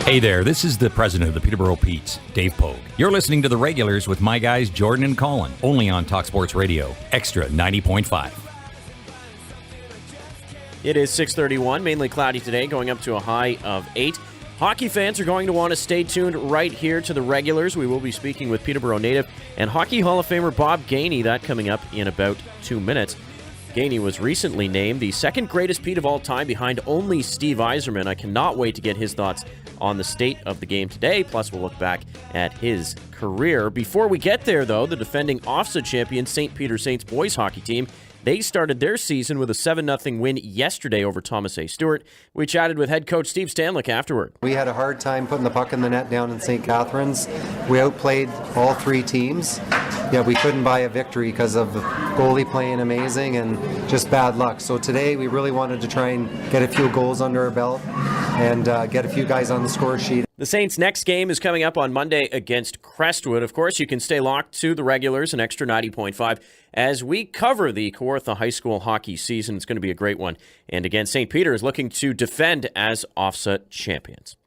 Hey there, this is the president of the Peterborough Petes, Dave Pogue. You're listening to The Regulars with my guys Jordan and Colin, only on Talk Sports Radio, Extra 90.5. It is 6:31, mainly cloudy today, going up to a high of 8. Hockey fans are going to want to stay tuned right here to The Regulars. We will be speaking with Peterborough native and Hockey Hall of Famer Bob Gainey, that coming up in about 2 minutes. Gainey was recently named the second greatest Pete of all time behind only Steve Yzerman. I cannot wait to get his thoughts on the state of the game today, plus we'll look back at his career. Before we get there, though, the defending OFSA champion St. Peter Saints boys hockey team, they started their season with a 7-0 win yesterday over Thomas A. Stewart. We chatted with head coach Steve Stanlick afterward. We had a hard time putting the puck in the net down in St. Catharines. We outplayed all three teams. Yeah, we couldn't buy a victory because of the goalie playing amazing and just bad luck. So today we really wanted to try and get a few goals under our belt and get a few guys on the score sheet. The Saints' next game is coming up on Monday against Crestwood. Of course, you can stay locked to the Regulars and Extra 90.5 as we cover the Kawartha High School hockey season. It's going to be a great one. And again, St. Peter is looking to defend as OFSA champions.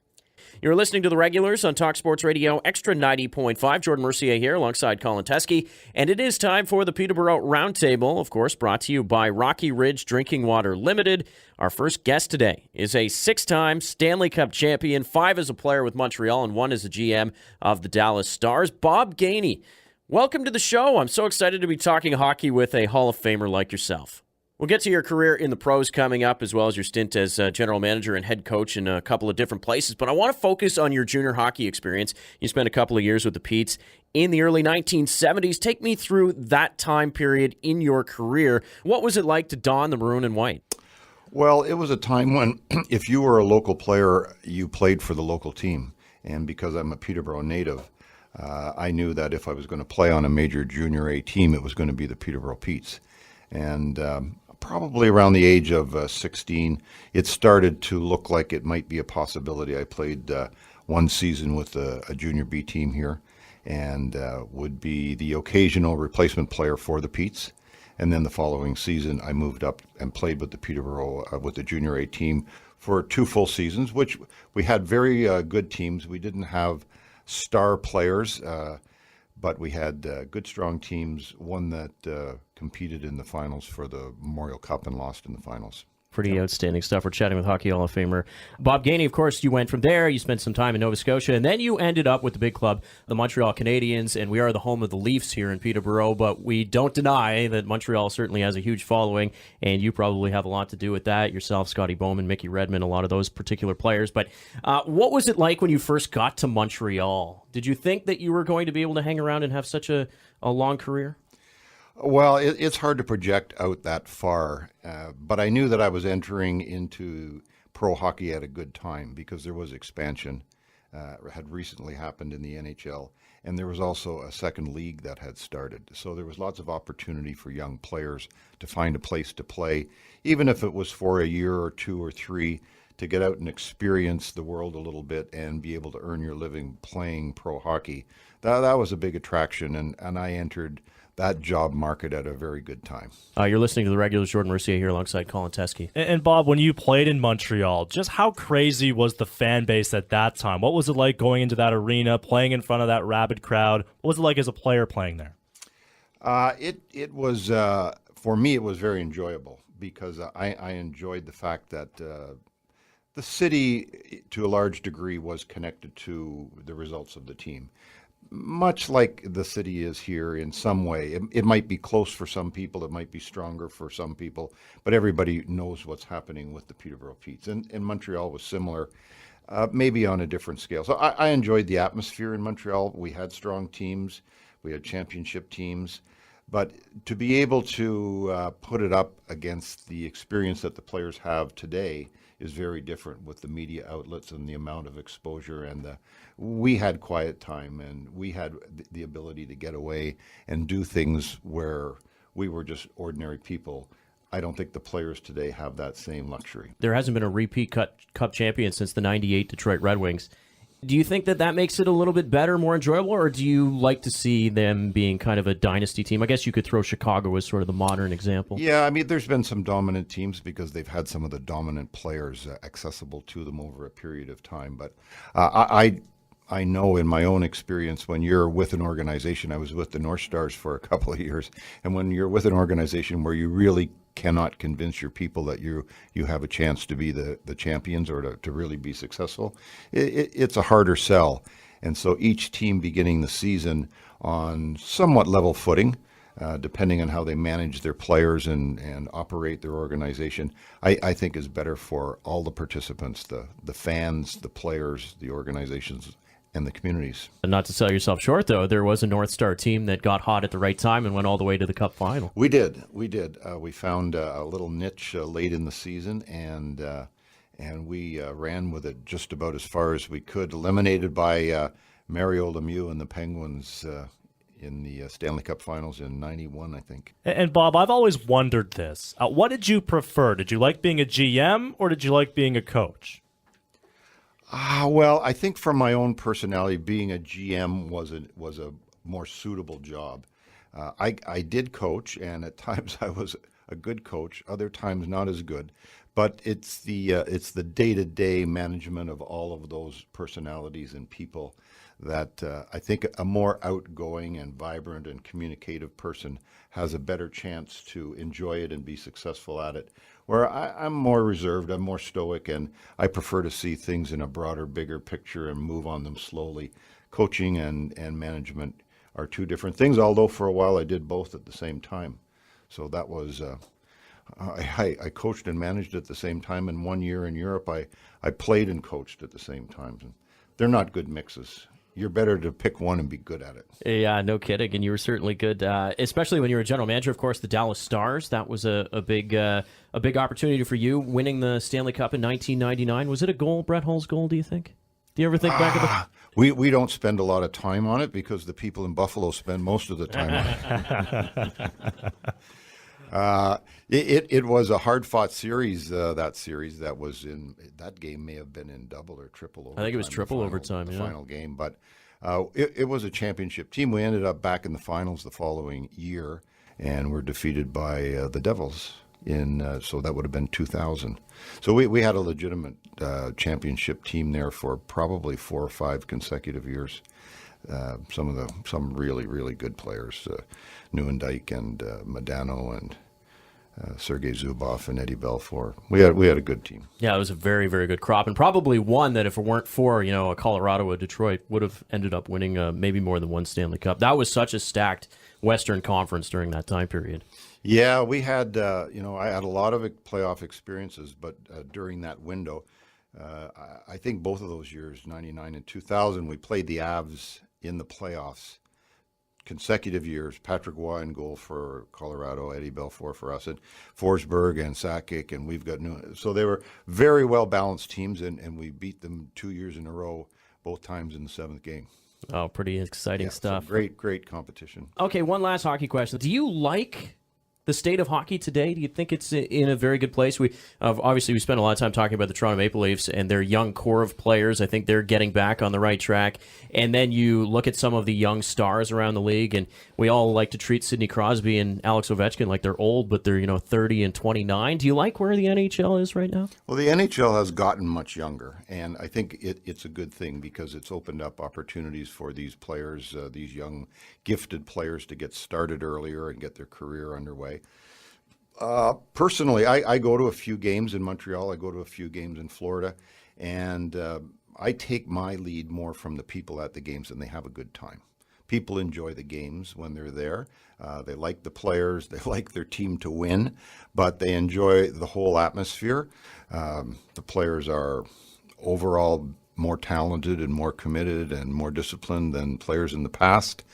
You're listening to The Regulars on Talk Sports Radio, Extra 90.5. Jordan Mercier here alongside Colin Teskey. And it is time for the Peterborough Roundtable, of course, brought to you by Rocky Ridge Drinking Water Limited. Our first guest today is a 6-time Stanley Cup champion, 5 as a player with Montreal and 1 as a GM of the Dallas Stars, Bob Gainey. Welcome to the show. I'm so excited to be talking hockey with a Hall of Famer like yourself. We'll get to your career in the pros coming up, as well as your stint as general manager and head coach in a couple of different places. But I want to focus on your junior hockey experience. You spent a couple of years with the Petes in the early 1970s. Take me through that time period in your career. What was it like to don the maroon and white? Well, it was a time when if you were a local player, you played for the local team. And because I'm a Peterborough native, I knew that if I was going to play on a major junior A team, it was going to be the Peterborough Petes. And probably around the age of 16, it started to look like it might be a possibility. I played one season with a junior B team here and would be the occasional replacement player for the Petes. And then the following season, I moved up and played with the Peterborough, with the junior A team for 2 full seasons, which we had very good teams. We didn't have star players, but we had good, strong teams, one that competed in the finals for the Memorial Cup and lost in the finals. Pretty outstanding stuff. We're chatting with Hockey Hall of Famer Bob Gainey. Of course, you went from there, you spent some time in Nova Scotia, and then you ended up with the big club, the Montreal Canadiens, and we are the home of the Leafs here in Peterborough, but we don't deny that Montreal certainly has a huge following, and you probably have a lot to do with that. Yourself, Scotty Bowman, Mickey Redmond, a lot of those particular players. But what was it like when you first got to Montreal? Did you think that you were going to be able to hang around and have such a long career? Well, it's hard to project out that far, but I knew that I was entering into pro hockey at a good time because there was expansion, had recently happened in the NHL, and there was also a second league that had started. So there was lots of opportunity for young players to find a place to play, even if it was for a year or 2 or 3, to get out and experience the world a little bit and be able to earn your living playing pro hockey. That was a big attraction, and I entered that job market at a very good time. You're listening to The Regulars. Jordan Mercier here alongside Colin Teskey. And Bob, when you played in Montreal, just how crazy was the fan base at that time? What was it like going into that arena, playing in front of that rabid crowd? What was it like as a player playing there? It was, for me, it was very enjoyable because I enjoyed the fact that the city, to a large degree, was connected to the results of the team. Much like the city is here in some way. It might be close for some people, it might be stronger for some people, but everybody knows what's happening with the Peterborough Petes. And Montreal was similar, maybe on a different scale. So I enjoyed the atmosphere in Montreal. We had strong teams, we had championship teams, but to be able to put it up against the experience that the players have today is very different with the media outlets and the amount of exposure. And we had quiet time, and we had the ability to get away and do things where we were just ordinary people. I don't think the players today have that same luxury. There hasn't been a repeat Cup champion since the '98 Detroit Red Wings. Do you think that makes it a little bit better, more enjoyable, or do you like to see them being kind of a dynasty team? I guess you could throw Chicago as sort of the modern example. Yeah, I mean, there's been some dominant teams because they've had some of the dominant players accessible to them over a period of time. But I know in my own experience, when you're with an organization, I was with the North Stars for a couple of years, and when you're with an organization where you really cannot convince your people that you have a chance to be the champions or to really be successful, it's a harder sell. And so each team beginning the season on somewhat level footing, depending on how they manage their players and operate their organization, I think is better for all the participants, the fans, the players, the organizations, and the communities. And not to sell yourself short, though, there was a North Star team that got hot at the right time and went all the way to the Cup final. We did. We found a little niche late in the season, and we ran with it just about as far as we could. Eliminated by Mario Lemieux and the Penguins in the Stanley Cup Finals in '91, I think. And Bob, I've always wondered this. What did you prefer? Did you like being a GM or did you like being a coach? Well, I think from my own personality, being a GM was a more suitable job. I did coach, and at times I was a good coach, other times not as good. But it's the day-to-day management of all of those personalities and people that I think a more outgoing and vibrant and communicative person has a better chance to enjoy it and be successful at it. Where I'm more reserved, I'm more stoic, and I prefer to see things in a broader, bigger picture and move on them slowly. Coaching and management are two different things, although for a while I did both at the same time. So that was, I coached and managed at the same time, and 1 year in Europe I played and coached at the same time. They're not good mixes. You're better to pick one and be good at it. Yeah, no kidding. And you were certainly good, especially when you were general manager, of course, the Dallas Stars. That was a big opportunity for you, winning the Stanley Cup in 1999. Was it a goal, Brett Hull's goal, do you think? Do you ever think back at it? We don't spend a lot of time on it because the people in Buffalo spend most of the time on it. It was a hard-fought series, that series. That game may have been in double or triple overtime. I think it was triple overtime, the yeah. final game. But it was a championship team. We ended up back in the finals the following year, and were defeated by the Devils. So that would have been 2000. So we had a legitimate championship team there for probably 4 or 5 consecutive years. Some really, really good players, Nieuwendyk and Modano and Sergei Zubov and Eddie Belfour. We had a good team. Yeah, it was a very, very good crop, and probably one that if it weren't for a Colorado or Detroit would have ended up winning maybe more than one Stanley Cup. That was such a stacked Western Conference during that time period. Yeah, we had I had a lot of playoff experiences, but during that window, I think both of those years, 99 and 2000, we played the Avs in the playoffs. Consecutive years, Patrick Roy in goal for Colorado, Eddie Belfour for us, and Forsberg and Sakic, and we've got so they were very well balanced teams, and we beat them 2 years in a row, both times in the 7th game. Oh, pretty exciting stuff. So great competition. Okay, one last hockey question. Do you like the state of hockey today? Do you think it's in a very good place? Obviously we spent a lot of time talking about the Toronto Maple Leafs and their young core of players. I think they're getting back on the right track. And then you look at some of the young stars around the league, and we all like to treat Sidney Crosby and Alex Ovechkin like they're old, but they're 30 and 29. Do you like where the NHL is right now? Well, the NHL has gotten much younger, and I think it's a good thing because it's opened up opportunities for these players, these young, gifted players, to get started earlier and get their career underway. Personally, I go to a few games in Montreal. I go to a few games in Florida, and I take my lead more from the people at the games, and they have a good time. People enjoy the games when they're there. They like the players. They like their team to win, but they enjoy the whole atmosphere. The players are overall more talented and more committed and more disciplined than players in the past.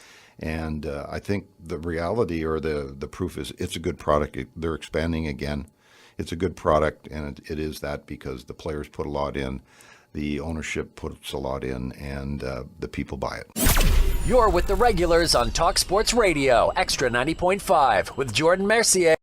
And I think the reality or the proof is it's a good product. They're expanding again. It's a good product, and it is that because the players put a lot in, the ownership puts a lot in, and the people buy it. You're with the Regulars on Talk Sports Radio, Extra 90.5 with Jordan Mercier.